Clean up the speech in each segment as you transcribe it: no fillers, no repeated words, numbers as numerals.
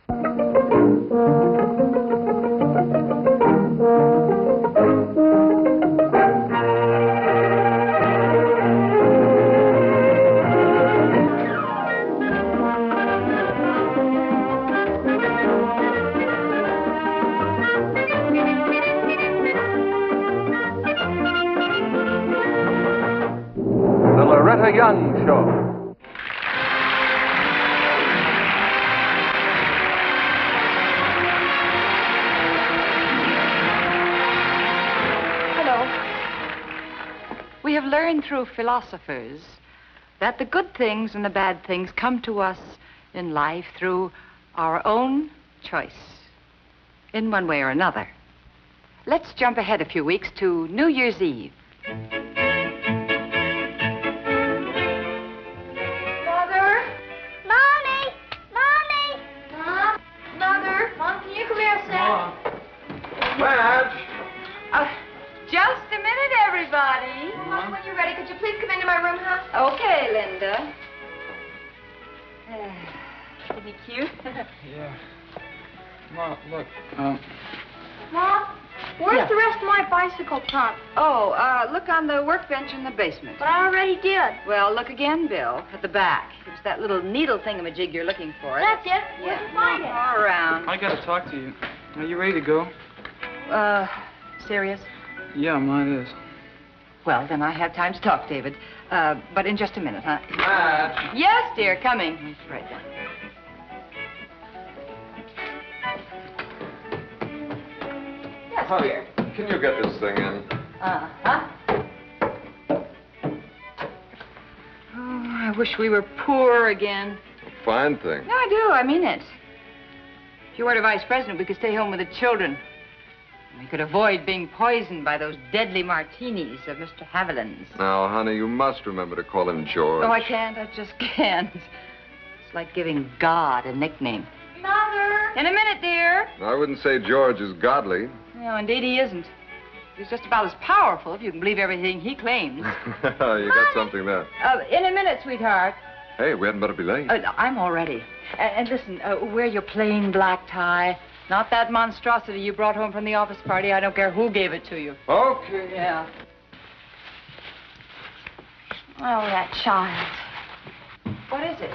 The Loretta Young Show. Hello. We have learned through philosophers that the good things and the bad things come to us in life through our own choice, in one way or another. Let's jump ahead a few weeks to New Year's Eve. Madge! Just a minute, everybody. Mom, when you're ready, could you please come into my room, huh? Okay, Linda. Isn't he cute? Yeah. Mom, look, Mom, where's the rest of my bicycle pump? Oh, look on the workbench in the basement. But I already did. Well, look again, Bill, at the back. It's that little needle thingamajig you're looking for. That's it. Where'd you find it? All around. I gotta talk to you. Are you ready to go? Serious? Yeah, mine is. Well, then I have time to talk, David. But in just a minute, huh? Madge! Yes, dear, coming. Right then. Yes, Honey, dear. can you get this thing in? Uh-huh. Oh, I wish we were poor again. Fine thing. No, I do. I mean it. If you were the vice president, we could stay home with the children. We could avoid being poisoned by those deadly martinis of Mr. Haviland's. Now, honey, you must remember to call him George. Oh, I can't. I just can't. It's like giving God a nickname. Mother! In a minute, dear. I wouldn't say George is godly. No, indeed he isn't. He's just about as powerful, if you can believe everything he claims. You got something there. In a minute, sweetheart. Hey, we hadn't better be late. I'm all ready. And listen, wear your plain black tie. Not that monstrosity you brought home from the office party. I don't care who gave it to you. Okay. Yeah. Oh, that child. What is it?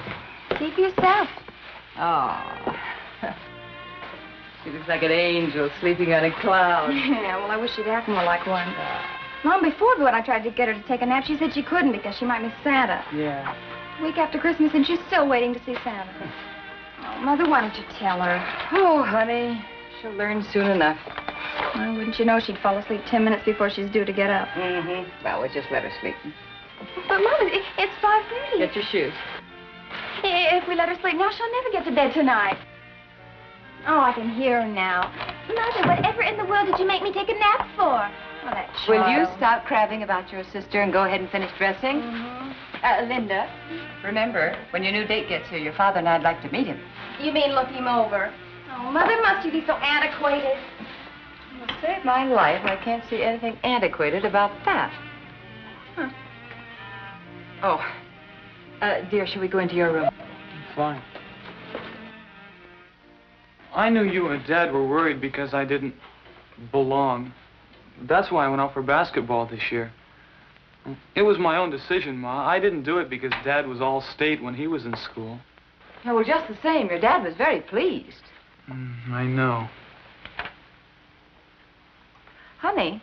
See for yourself. Oh. She looks like an angel sleeping on a cloud. Yeah, well, I wish she'd act more like one. Long before when I tried to get her to take a nap, she said she couldn't because she might miss Santa. Yeah. Week after Christmas, and she's still waiting to see Santa. Oh, Mother, why don't you tell her? Oh, honey, she'll learn soon enough. Well, wouldn't you know she'd fall asleep 10 minutes before she's due to get up? Mm-hmm. Well, we'll just let her sleep. But, Mother, it's 5:30. Get your shoes. If we let her sleep now, she'll never get to bed tonight. Oh, I can hear her now. Mother, whatever in the world did you make me take a nap for? Oh, that child. Will you stop crabbing about your sister and go ahead and finish dressing? Mm-hmm. Linda, remember, when your new date gets here, your father and I'd like to meet him. You mean look him over? Oh, Mother, must you be so antiquated? Well, save my life, I can't see anything antiquated about that. Huh. Oh, dear, shall we go into your room? Fine. I knew you and Dad were worried because I didn't belong. That's why I went out for basketball this year. It was my own decision, Ma. I didn't do it because Dad was all state when he was in school. Oh, well, just the same, your dad was very pleased. I know. Honey,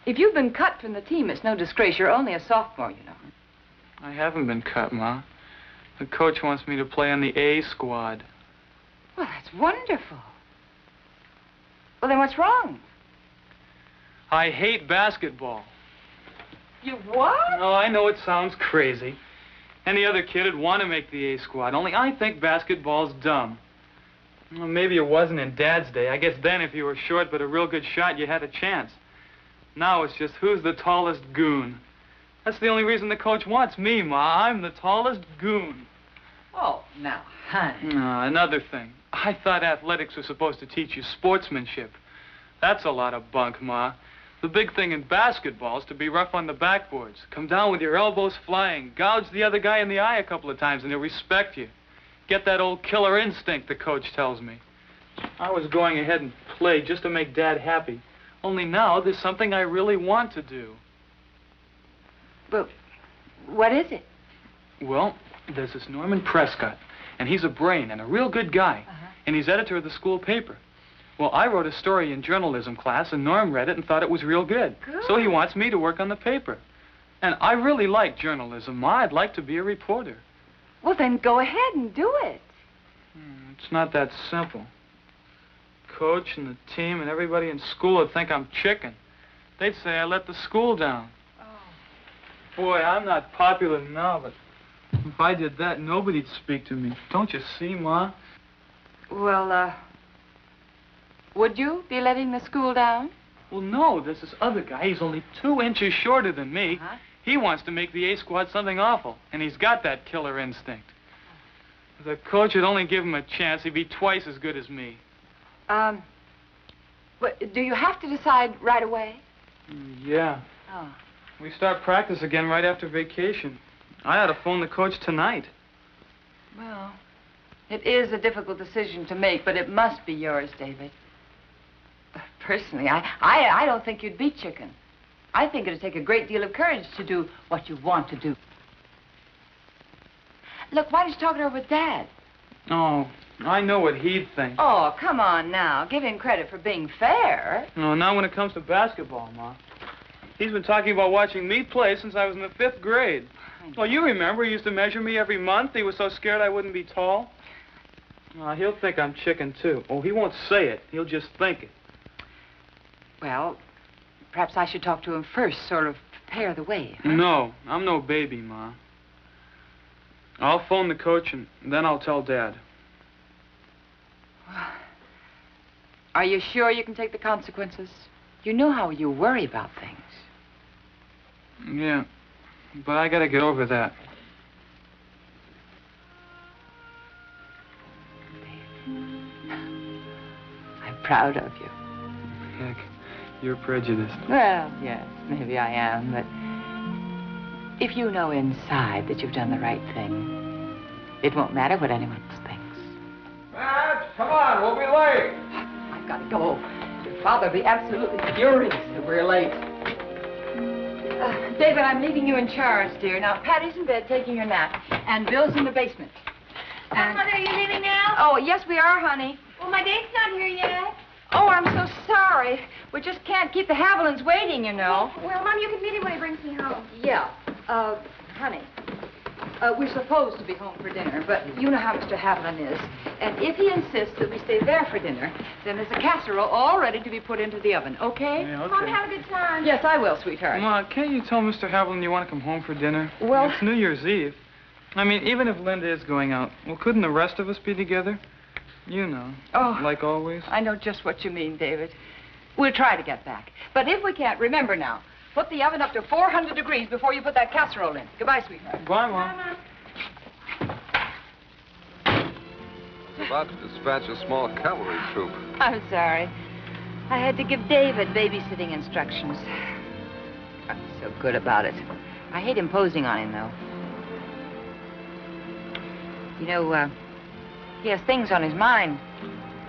if you've been cut from the team, it's no disgrace. You're only a sophomore, you know. I haven't been cut, Ma. The coach wants me to play on the A squad. Well, that's wonderful. Well, then what's wrong? I hate basketball. You what? Oh, I know it sounds crazy. Any other kid would want to make the A squad, only I think basketball's dumb. Well, maybe it wasn't in Dad's day. I guess then if you were short but a real good shot, you had a chance. Now it's just who's the tallest goon. That's the only reason the coach wants me, Ma. I'm the tallest goon. Oh, now, honey. Another thing. I thought athletics was supposed to teach you sportsmanship. That's a lot of bunk, Ma. The big thing in basketball is to be rough on the backboards. Come down with your elbows flying. Gouge the other guy in the eye a couple of times and he'll respect you. Get that old killer instinct, the coach tells me. I was going ahead and played just to make Dad happy. Only now there's something I really want to do. But what is it? Well, there's this Norman Prescott, and he's a brain and a real good guy. And he's editor of the school paper. Well, I wrote a story in journalism class, and Norm read it and thought it was real good. So he wants me to work on the paper. And I really like journalism, Ma. I'd like to be a reporter. Well, then go ahead and do it. It's not that simple. Coach and the team and everybody in school would think I'm chicken. They'd say I let the school down. Oh. Boy, I'm not popular now, but if I did that, nobody'd speak to me. Don't you see, Ma? Well, would you be letting the school down? Well, no, there's this other guy. He's only 2 inches shorter than me. He wants to make the A squad something awful, and he's got that killer instinct. If the coach would only give him a chance, he'd be twice as good as me. But do you have to decide right away? Yeah. Oh. We start practice again right after vacation. I ought to phone the coach tonight. Well, it is a difficult decision to make, but it must be yours, David. Personally, I don't think you'd beat chicken. I think it'd take a great deal of courage to do what you want to do. Look, why don't you talk it over with Dad? Oh, I know what he'd think. Oh, come on now. Give him credit for being fair. No, not when it comes to basketball, Ma. He's been talking about watching me play since I was in the 5th grade. Well, you remember he used to measure me every month. He was so scared I wouldn't be tall. He'll think I'm chicken, too. Oh, he won't say it. He'll just think it. Well, perhaps I should talk to him first, sort of prepare the way. Huh? No, I'm no baby, Ma. I'll phone the coach, and then I'll tell Dad. Are you sure you can take the consequences? You know how you worry about things. Yeah, but I gotta get over that. I'm proud of you. Heck, you're prejudiced. Well, yes, maybe I am, but if you know inside that you've done the right thing, it won't matter what anyone else thinks. Madge, come on, we'll be late. I've got to go. Your father will be absolutely furious if we're late. David, I'm leaving you in charge, dear. Now, Patty's in bed taking her nap, and Bill's in the basement. Mother, are you leaving now? Oh, yes, we are, honey. Well, my date's not here yet. Oh, I'm so sorry. We just can't keep the Havilands waiting, you know. Well, Mom, you can meet him when he brings me home. Yeah. Honey, we're supposed to be home for dinner, but you know how Mr. Haviland is. And if he insists that we stay there for dinner, then there's a casserole all ready to be put into the oven, okay? Yeah, okay. Mom, have a good time. Yes, I will, sweetheart. Ma, can't you tell Mr. Haviland you want to come home for dinner? Well... It's New Year's Eve. I mean, even if Linda is going out, well, couldn't the rest of us be together? You know, like always. I know just what you mean, David. We'll try to get back. But if we can't, remember now, put the oven up to 400 degrees before you put that casserole in. Goodbye, sweetheart. Bye, Mom. Bye, I was about to dispatch a small cavalry troop. I'm sorry. I had to give David babysitting instructions. I'm so good about it. I hate imposing on him, though. You know, he has things on his mind.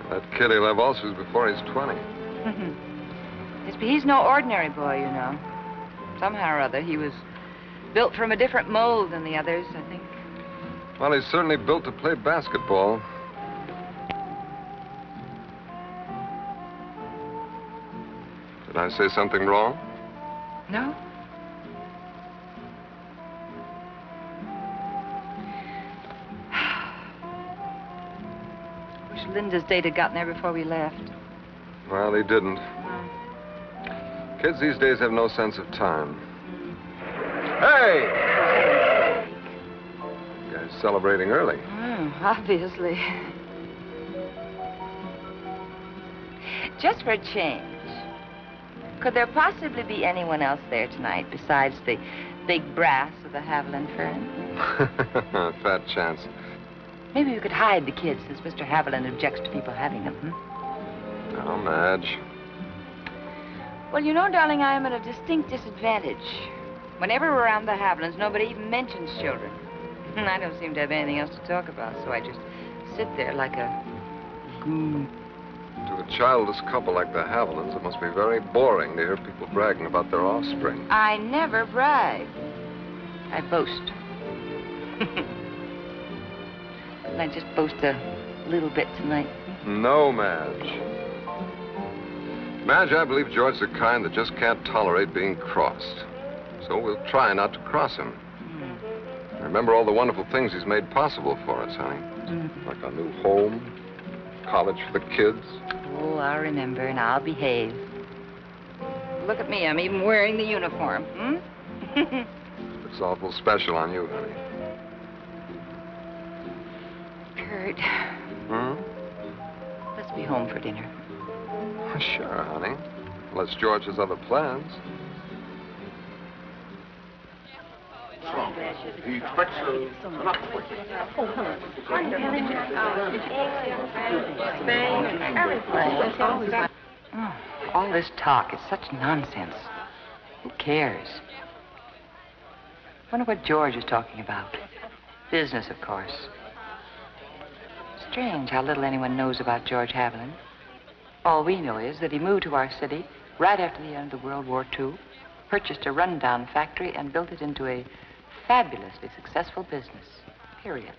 That kid, he'll have ulcers before he's 20. Yes, but he's no ordinary boy, you know. Somehow or other, he was built from a different mold than the others, I think. Well, he's certainly built to play basketball. Did I say something wrong? No? Wish Linda's date had gotten there before we left. Well, he didn't. Kids these days have no sense of time. Hey! You guys celebrating early. Obviously. Just for a change, could there possibly be anyone else there tonight besides the big brass of the Haviland firm? Fat chance. Maybe we could hide the kids since Mr. Haviland objects to people having them, Oh, Madge. Well, you know, darling, I am at a distinct disadvantage. Whenever we're around the Havilands, nobody even mentions children. I don't seem to have anything else to talk about, so I just sit there like a goon. To a childless couple like the Havilands, it must be very boring to hear people bragging about their offspring. I never brag. I boast. Didn't I just boast a little bit tonight? No, Madge. Madge, I believe George's the kind that just can't tolerate being crossed. So we'll try not to cross him. Remember all the wonderful things he's made possible for us, honey. Like a new home, college for the kids. Oh, I'll remember, and I'll behave. Look at me, I'm even wearing the uniform, It's awful special on you, honey. Curt. Let's be home for dinner. Sure, honey. Unless George has other plans. Oh, all this talk is such nonsense. Who cares? Wonder what George is talking about. Business, of course. Strange how little anyone knows about George Haviland. All we know is that he moved to our city right after the end of World War II, purchased a rundown factory, and built it into a fabulously successful business. Period.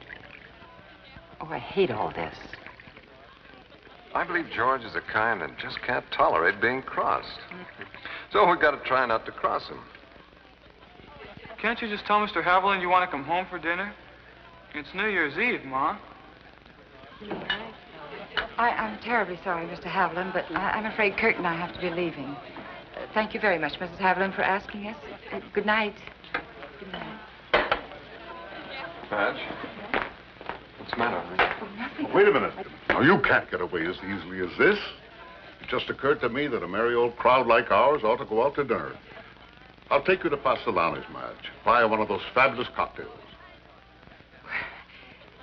Oh, I hate all this. I believe George is the kind that just can't tolerate being crossed. So we've got to try not to cross him. Can't you just tell Mr. Haviland you want to come home for dinner? It's New Year's Eve, Ma. I'm terribly sorry, Mr. Haviland, but I'm afraid Curt and I have to be leaving. Thank you very much, Mrs. Haviland, for asking us. Good night. Good night. Madge? What's the matter, honey? Oh, nothing. Wait a minute. Now, you can't get away as easily as this. It just occurred to me that a merry old crowd like ours ought to go out to dinner. I'll take you to Pastellane's, Madge. Buy one of those fabulous cocktails.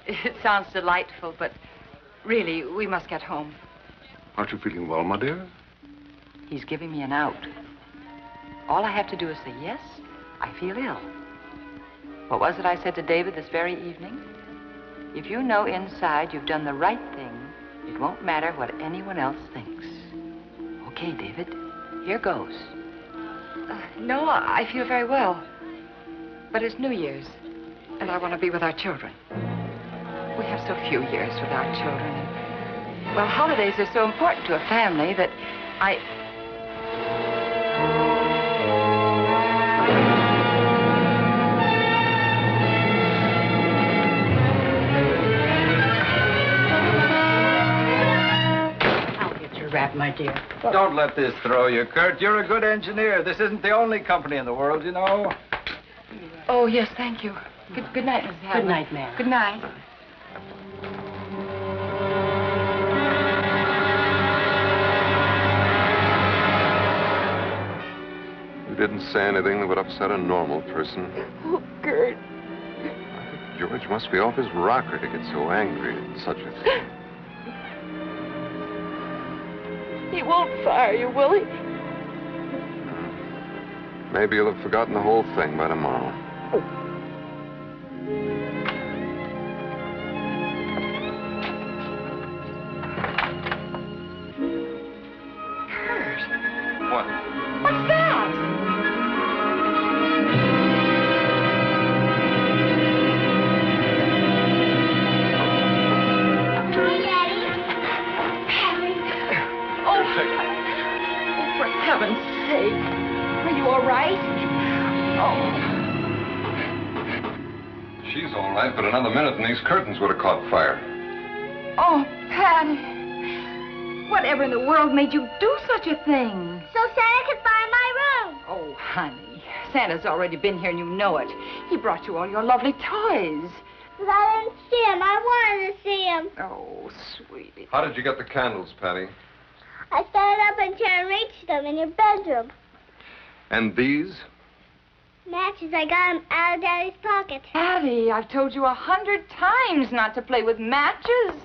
It sounds delightful, but really, we must get home. Aren't you feeling well, my dear? He's giving me an out. All I have to do is say yes, I feel ill. What was it I said to David this very evening? If you know inside you've done the right thing, it won't matter what anyone else thinks. Okay, David, here goes. No, I feel very well. But it's New Year's, and I want to be with our children. We have so few years without children. Well, holidays are so important to a family that I'll get your wrap, my dear. Don't let this throw you, Curt. You're a good engineer. This isn't the only company in the world, you know. Oh, yes, thank you. Good night, Mrs. Haviland. Good night, ma'am. Good night. You didn't say anything that would upset a normal person. Oh, Curt. I think George must be off his rocker to get so angry at such a thing. He won't fire you, will he? Maybe he'll have forgotten the whole thing by tomorrow. Curt. What? What's that? Hi, Daddy. Harry. Oh, for heaven's sake. Are you all right? Oh. She's all right, but another minute and these curtains would have caught fire. Oh, Patty. Whatever in the world made you do such a thing? So Santa could find my room. Oh, honey. Santa's already been here and you know it. He brought you all your lovely toys. But I didn't see him. I wanted to see him. Oh, sweetie. How did you get the candles, Patty? I started up and tried to reach them in your bedroom. And these? Matches, I got them out of Daddy's pocket. Patty, I've told you 100 times not to play with matches.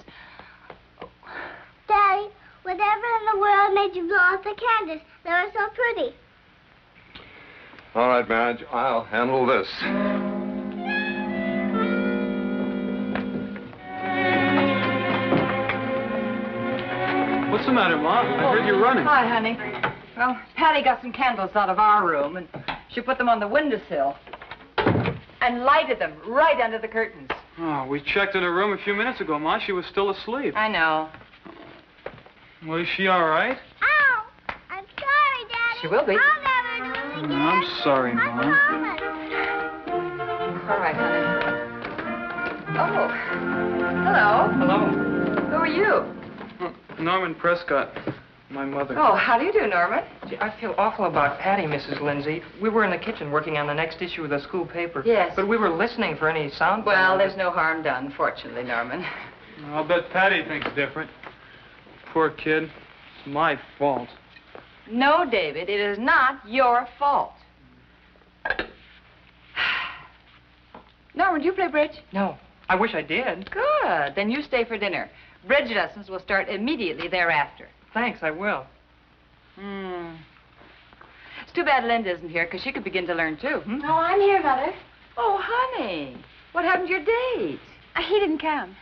Daddy, whatever in the world made you blow out the candles? They were so pretty. All right, Madge, I'll handle this. What's the matter, Ma? I heard you running. Hi, honey. Well, Patty got some candles out of our room, and she put them on the windowsill and lighted them right under the curtains. Oh, we checked in her room a few minutes ago, Ma. She was still asleep. I know. Well, is she all right? Ow! I'm sorry, Daddy. She will be. I'll never do it again. I'm sorry, I Ma. promise. All right, honey. Oh. Hello. Hello. Who are you? Norman Prescott, my mother. Oh, how do you do, Norman? Gee, I feel awful about Patty, Mrs. Lindsey. We were in the kitchen working on the next issue of the school paper. Yes. But we were listening for any sound. Well, there's no harm done, fortunately, Norman. I'll bet Patty thinks different. Poor kid. It's my fault. No, David, it is not your fault. Norman, do you play bridge? No. I wish I did. Good. Then you stay for dinner. Bridge lessons will start immediately thereafter. Thanks, I will. It's too bad Linda isn't here, because she could begin to learn, too. Oh, I'm here, Mother. Oh, honey. What happened to your date? He didn't come.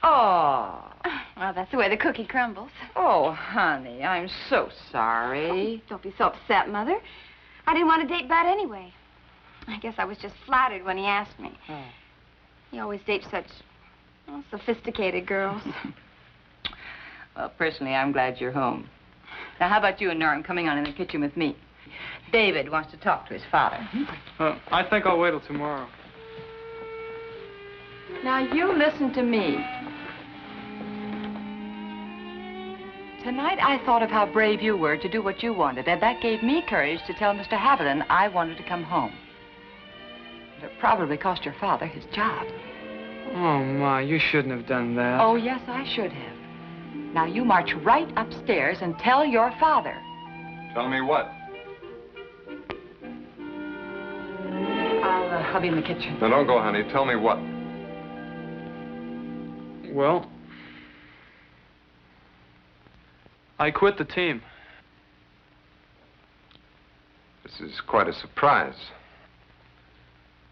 Oh. Well, that's the way the cookie crumbles. Oh, honey, I'm so sorry. Don't be so upset, Mother. I didn't want to date Bud anyway. I guess I was just flattered when he asked me. Oh. He always dates such sophisticated girls. Well, personally, I'm glad you're home. Now, how about you and Norm coming on in the kitchen with me? David wants to talk to his father. I think I'll wait till tomorrow. Now, you listen to me. Tonight, I thought of how brave you were to do what you wanted, and that gave me courage to tell Mr. Haviland I wanted to come home. It probably cost your father his job. Oh, Ma, you shouldn't have done that. Oh, yes, I should have. Now, you march right upstairs and tell your father. Tell me what? I'll be in the kitchen. Now, don't go, honey. Tell me what? Well, I quit the team. This is quite a surprise.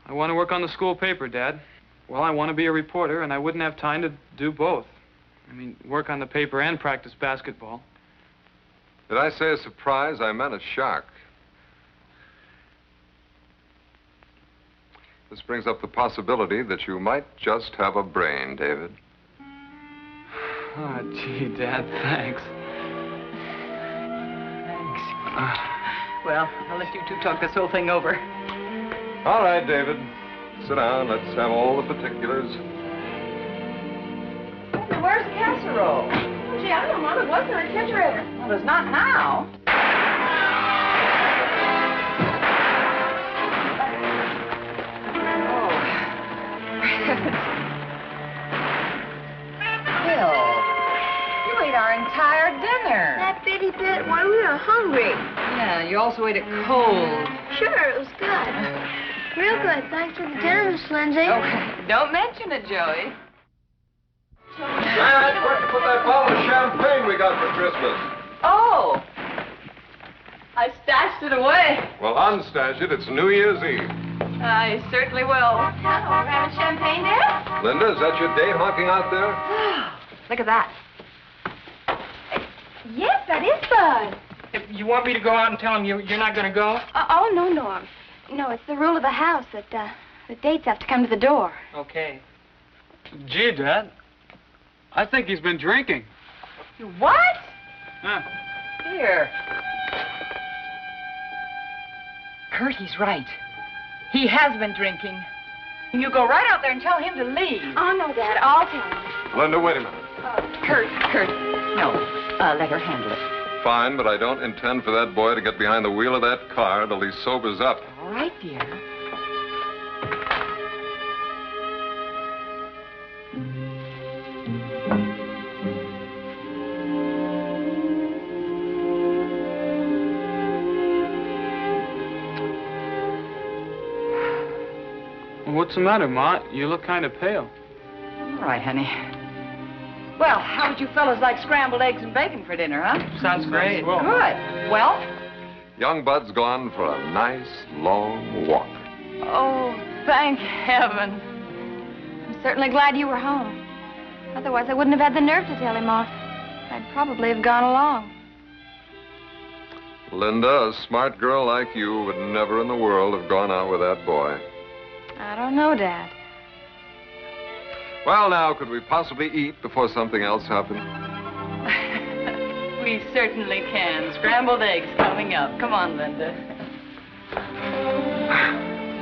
I want to work on the school paper, Dad. Well, I want to be a reporter, and I wouldn't have time to do both. I mean, work on the paper and practice basketball. Did I say a surprise? I meant a shock. This brings up the possibility that you might just have a brain, David. Oh, gee, Dad, thanks. Well, I'll let you two talk this whole thing over. All right, David. Sit down. Let's have all the particulars. Where's the casserole? Gee, I don't know, Mom. It was in the refrigerator. Well, it's not now. Bill, you ate our entire dinner. That bitty bit when we were hungry. Yeah, you also ate it cold. Sure, it was good. Real good. Thanks for the dinner, Miss Lindsay. Oh, don't mention it, Joey. Dad, where'd you put that bottle of champagne we got for Christmas? Oh, I stashed it away. Well, unstash it. It's New Year's Eve. I certainly will. Hello, we're having champagne there? Linda, is that your date honking out there? Look at that. Yes, that is Bud. If you want me to go out and tell him you're not going to go? Oh, no, Norm. No, it's the rule of the house that the dates have to come to the door. Okay. Gee, Dad, I think he's been drinking. What? Huh. Here. Curt, he's right. He has been drinking. You go right out there and tell him to leave. Oh, no, Dad. I'll tell him. Linda, wait a minute. Curt. No, let her handle it. Fine, but I don't intend for that boy to get behind the wheel of that car till he sobers up. All right, dear. What's the matter, Ma? You look kind of pale. All right, honey. Well, how would you fellas like scrambled eggs and bacon for dinner, huh? Sounds great. Well, Good. Well? Young Bud's gone for a nice, long walk. Oh, thank heaven. I'm certainly glad you were home. Otherwise, I wouldn't have had the nerve to tell him off. I'd probably have gone along. Linda, a smart girl like you would never in the world have gone out with that boy. I don't know, Dad. Well, now, could we possibly eat before something else happened? We certainly can. Scrambled eggs coming up. Come on, Linda.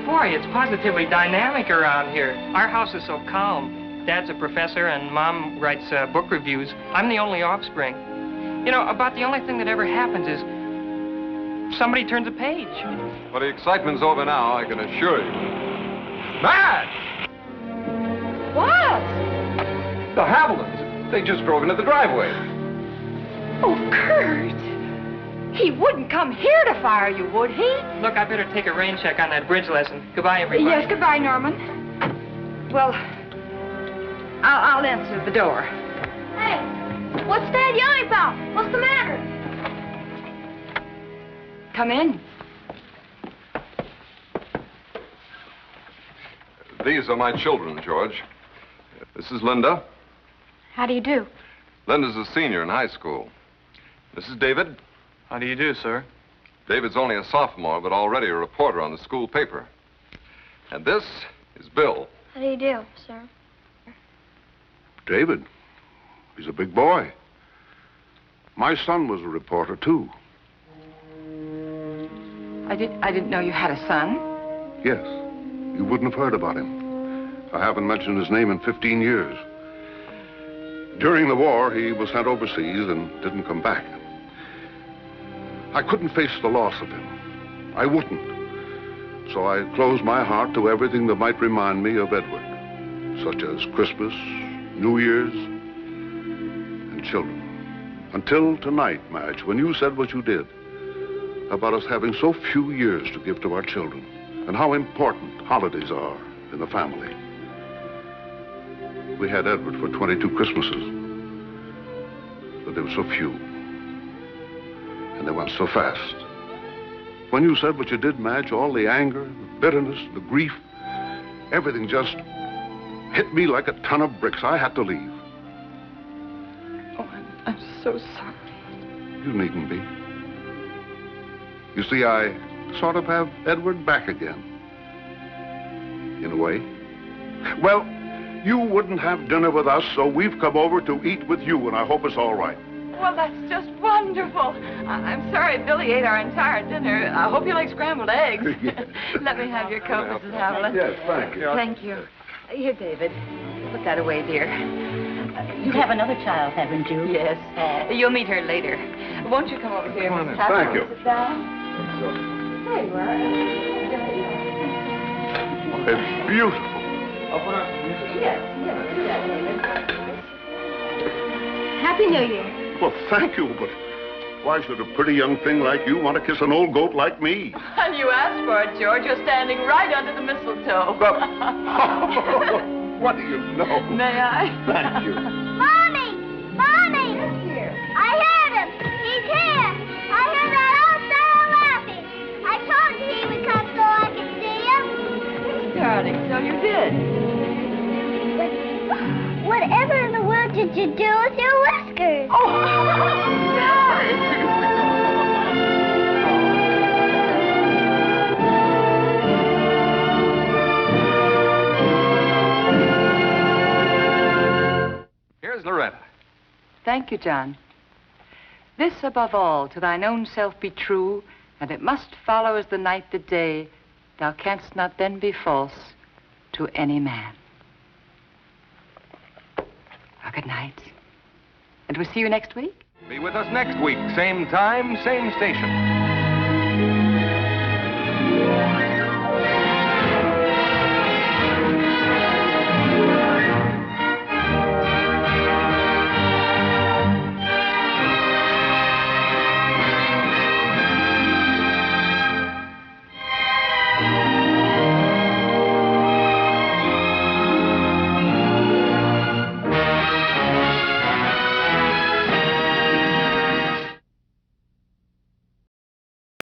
Boy, it's positively dynamic around here. Our house is so calm. Dad's a professor and Mom writes book reviews. I'm the only offspring. You know, about the only thing that ever happens is somebody turns a page. Well, the excitement's over now, I can assure you. Madge! What? The Havilands. They just drove into the driveway. Oh, Curt. He wouldn't come here to fire you, would he? Look, I better take a rain check on that bridge lesson. Goodbye, everybody. Yes, goodbye, Norman. Well, I'll answer the door. Hey, what's Dad yelling about? What's the matter? Come in. These are my children, George. This is Linda. How do you do? Linda's a senior in high school. This is David. How do you do, sir? David's only a sophomore, but already a reporter on the school paper. And this is Bill. How do you do, sir? David, he's a big boy. My son was a reporter, too. I didn't know you had a son. Yes, you wouldn't have heard about him. I haven't mentioned his name in 15 years. During the war, he was sent overseas and didn't come back. I couldn't face the loss of him. I wouldn't. So I closed my heart to everything that might remind me of Edward, such as Christmas, New Year's, and children. Until tonight, Madge, when you said what you did about us having so few years to give to our children and how important holidays are in the family. We had Edward for 22 Christmases, but there were so few. And they went so fast. When you said what you did, Madge, all the anger, the bitterness, the grief, everything just hit me like a ton of bricks. I had to leave. Oh, I'm so sorry. You needn't be. You see, I sort of have Edward back again. In a way. Well, you wouldn't have dinner with us, so we've come over to eat with you, and I hope it's all right. Well, that's just wonderful. I'm sorry Billy ate our entire dinner. I hope you like scrambled eggs. Yes. Let me have your coat, Mrs. Haviland. Yes, thank you. Thank you. Here, David. Put that away, dear. You have another child, haven't you? Yes. You'll meet her later. Won't you come over here, Come on Mrs. in. Haviland? Thank you. Sit down. There you are. It's beautiful. Yes, do that, David. Happy New Year. Well, thank you, but why should a pretty young thing like you want to kiss an old goat like me? And you asked for it, George. You're standing right under the mistletoe. What do you know? May I? Thank you. Mommy! Mommy! Here. I heard him. He's here. I heard that old fellow laughing. I told you he would come so I could see him. Darling, so you did. Whatever in the world did you do with your whiskers? Oh, Dad! Here's Loretta. Thank you, John. This above all, to thine own self be true, and it must follow as the night the day. Thou canst not then be false to any man. Well, good night. And we'll see you next week. Be with us next week, same time, same station.